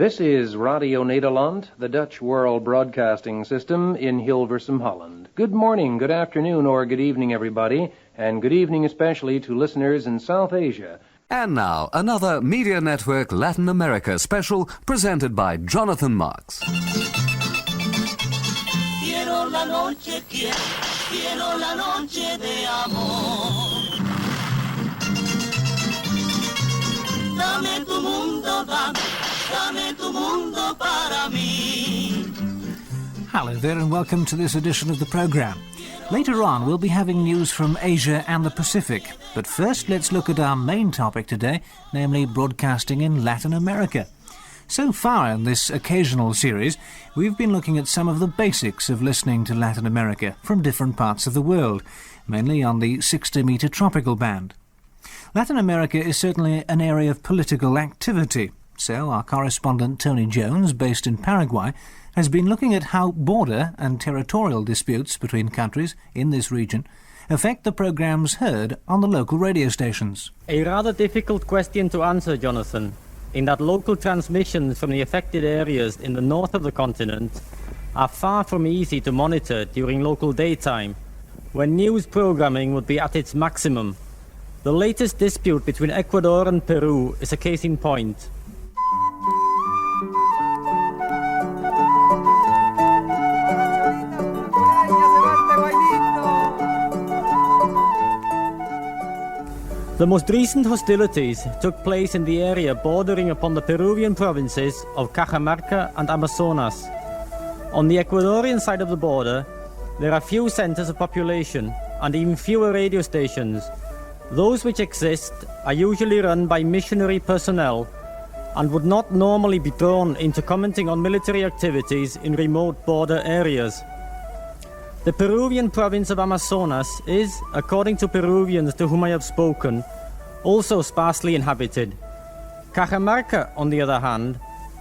This is Radio Nederland, the Dutch World Broadcasting System in Hilversum, Holland. Good morning, good afternoon, or good evening, everybody, and good evening especially to listeners in South Asia. And now, another Media Network Latin America special presented by Jonathan Marks. Quiero la noche de amor. Dame tu mundo, dame tu mundo para mí. Hello there and welcome to this edition of the programme. Later on we'll be having news from Asia and the Pacific, but first let's look at our main topic today, namely broadcasting in Latin America. So far in this occasional series, we've been looking at some of the basics of listening to Latin America from different parts of the world, mainly on the 60-metre tropical band. Latin America is certainly an area of political activity, so our correspondent Tony Jones, based in Paraguay, has been looking at how border and territorial disputes between countries in this region affect the programmes heard on the local radio stations. A rather difficult question to answer, Jonathan, in that local transmissions from the affected areas in the north of the continent are far from easy to monitor during local daytime, when news programming would be at its maximum. The latest dispute between Ecuador and Peru is a case in point. The most recent hostilities took place in the area bordering upon the Peruvian provinces of Cajamarca and Amazonas. On the Ecuadorian side of the border, there are few centers of population and even fewer radio stations. Those which exist are usually run by missionary personnel and would not normally be drawn into commenting on military activities in remote border areas. The Peruvian province of Amazonas is, according to Peruvians to whom I have spoken, also sparsely inhabited. Cajamarca, on the other hand,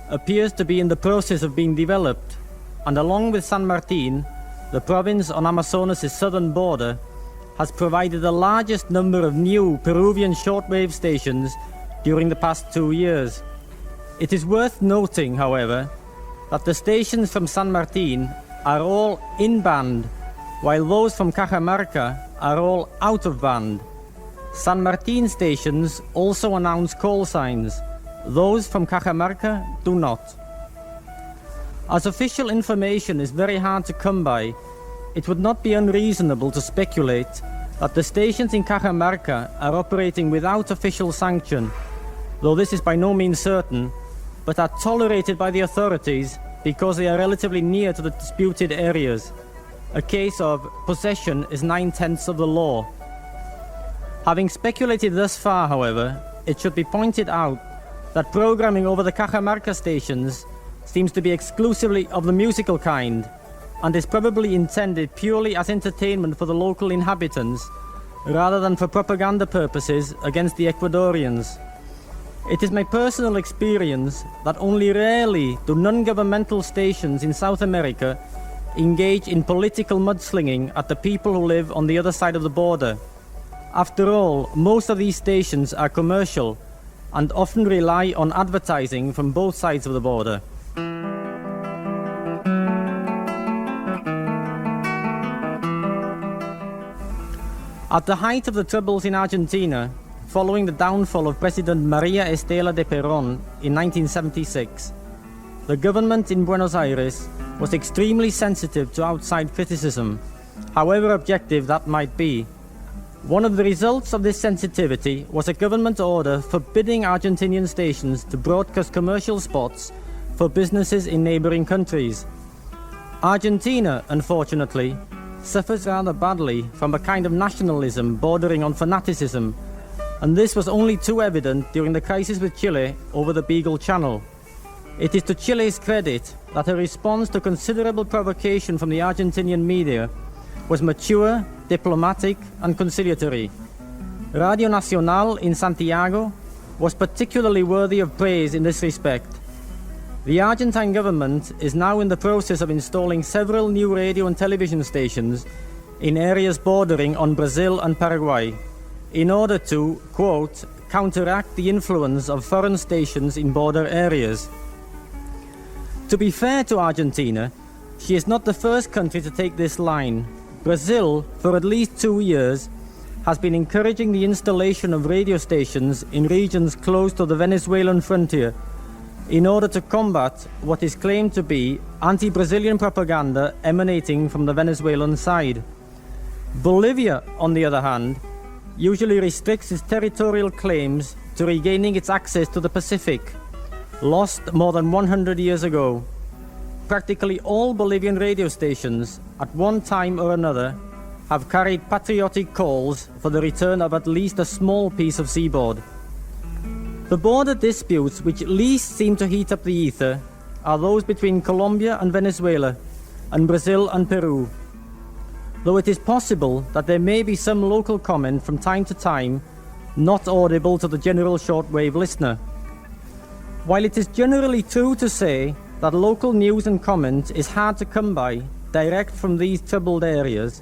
appears to be in the process of being developed, and along with San Martin, the province on Amazonas' southern border, has provided the largest number of new Peruvian shortwave stations during the past 2 years. It is worth noting, however, that the stations from San Martin are all in band, while those from Cajamarca are all out of band. San Martin stations also announce call signs. Those from Cajamarca do not. As official information is very hard to come by, it would not be unreasonable to speculate that the stations in Cajamarca are operating without official sanction, though this is by no means certain, but are tolerated by the authorities because they are relatively near to the disputed areas. A case of possession is 9/10 of the law. Having speculated thus far, however, it should be pointed out that programming over the Cajamarca stations seems to be exclusively of the musical kind, and is probably intended purely as entertainment for the local inhabitants, rather than for propaganda purposes against the Ecuadorians. It is my personal experience that only rarely do non-governmental stations in South America engage in political mudslinging at the people who live on the other side of the border. After all, most of these stations are commercial and often rely on advertising from both sides of the border. At the height of the troubles in Argentina, following the downfall of President María Estela de Perón in 1976, the government in Buenos Aires was extremely sensitive to outside criticism, however objective that might be. One of the results of this sensitivity was a government order forbidding Argentinian stations to broadcast commercial spots for businesses in neighboring countries. Argentina, unfortunately, suffers rather badly from a kind of nationalism bordering on fanaticism, and this was only too evident during the crisis with Chile over the Beagle Channel. It is to Chile's credit that a response to considerable provocation from the Argentinian media was mature, diplomatic and conciliatory. Radio Nacional in Santiago was particularly worthy of praise in this respect. The Argentine government is now in the process of installing several new radio and television stations in areas bordering on Brazil and Paraguay, in order to, quote, counteract the influence of foreign stations in border areas. To be fair to Argentina, she is not the first country to take this line. Brazil, for at least 2 years, has been encouraging the installation of radio stations in regions close to the Venezuelan frontier in order to combat what is claimed to be anti-Brazilian propaganda emanating from the Venezuelan side. Bolivia, on the other hand, usually restricts its territorial claims to regaining its access to the Pacific, lost more than 100 years ago. Practically all Bolivian radio stations, at one time or another, have carried patriotic calls for the return of at least a small piece of seaboard. The border disputes which least seem to heat up the ether are those between Colombia and Venezuela, and Brazil and Peru. Though it is possible that there may be some local comment from time to time not audible to the general shortwave listener. While it is generally true to say that local news and comment is hard to come by direct from these troubled areas,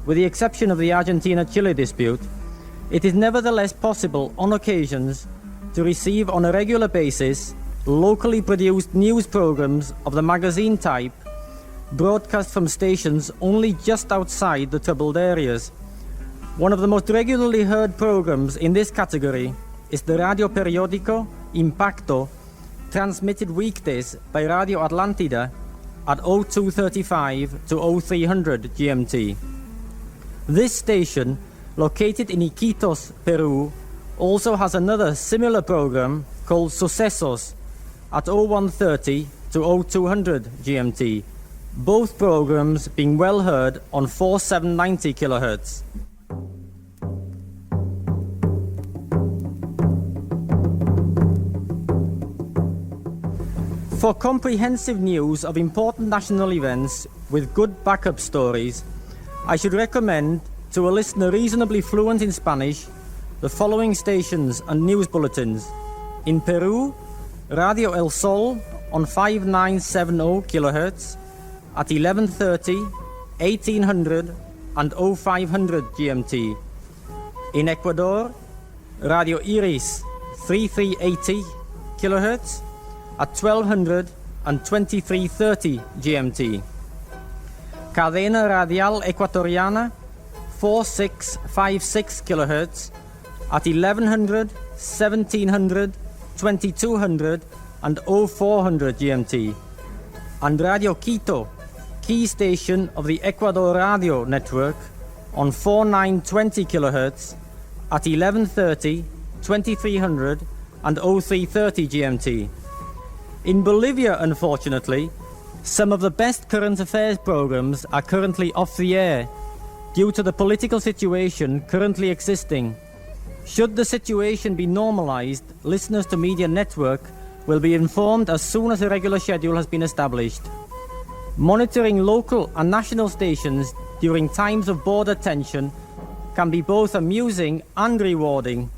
with the exception of the Argentina-Chile dispute, it is nevertheless possible on occasions to receive on a regular basis locally produced news programs of the magazine type broadcast from stations only just outside the troubled areas. One of the most regularly heard programs in this category is the Radio Periódico Impacto, transmitted weekdays by Radio Atlántida at 0235 to 0300 GMT. This station, located in Iquitos, Peru, also has another similar program called Sucesos at 0130 to 0200 GMT, both programs being well heard on 4790 kHz. For comprehensive news of important national events with good backup stories, I should recommend to a listener reasonably fluent in Spanish the following stations and news bulletins. In Peru, Radio El Sol on 5970 kHz at 1130, 1800 and 0500 GMT. In Ecuador, Radio Iris 3380 kHz at 1200 and 2330 GMT. Cadena Radial Ecuatoriana 4656 kHz at 1100, 1700, 2200 and 0400 GMT. And Radio Quito, key station of the Ecuador Radio network on 4920 kHz at 1130, 2300 and 0330 GMT. In Bolivia, unfortunately, some of the best current affairs programs are currently off the air due to the political situation currently existing. Should the situation be normalized, listeners to Media Network will be informed as soon as a regular schedule has been established. Monitoring local and national stations during times of border tension can be both amusing and rewarding,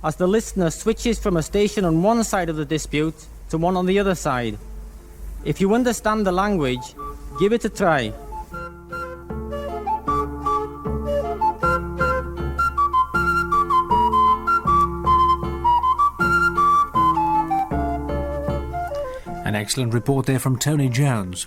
as the listener switches from a station on one side of the dispute to one on the other side. If you understand the language, give it a try. An excellent report there from Tony Jones.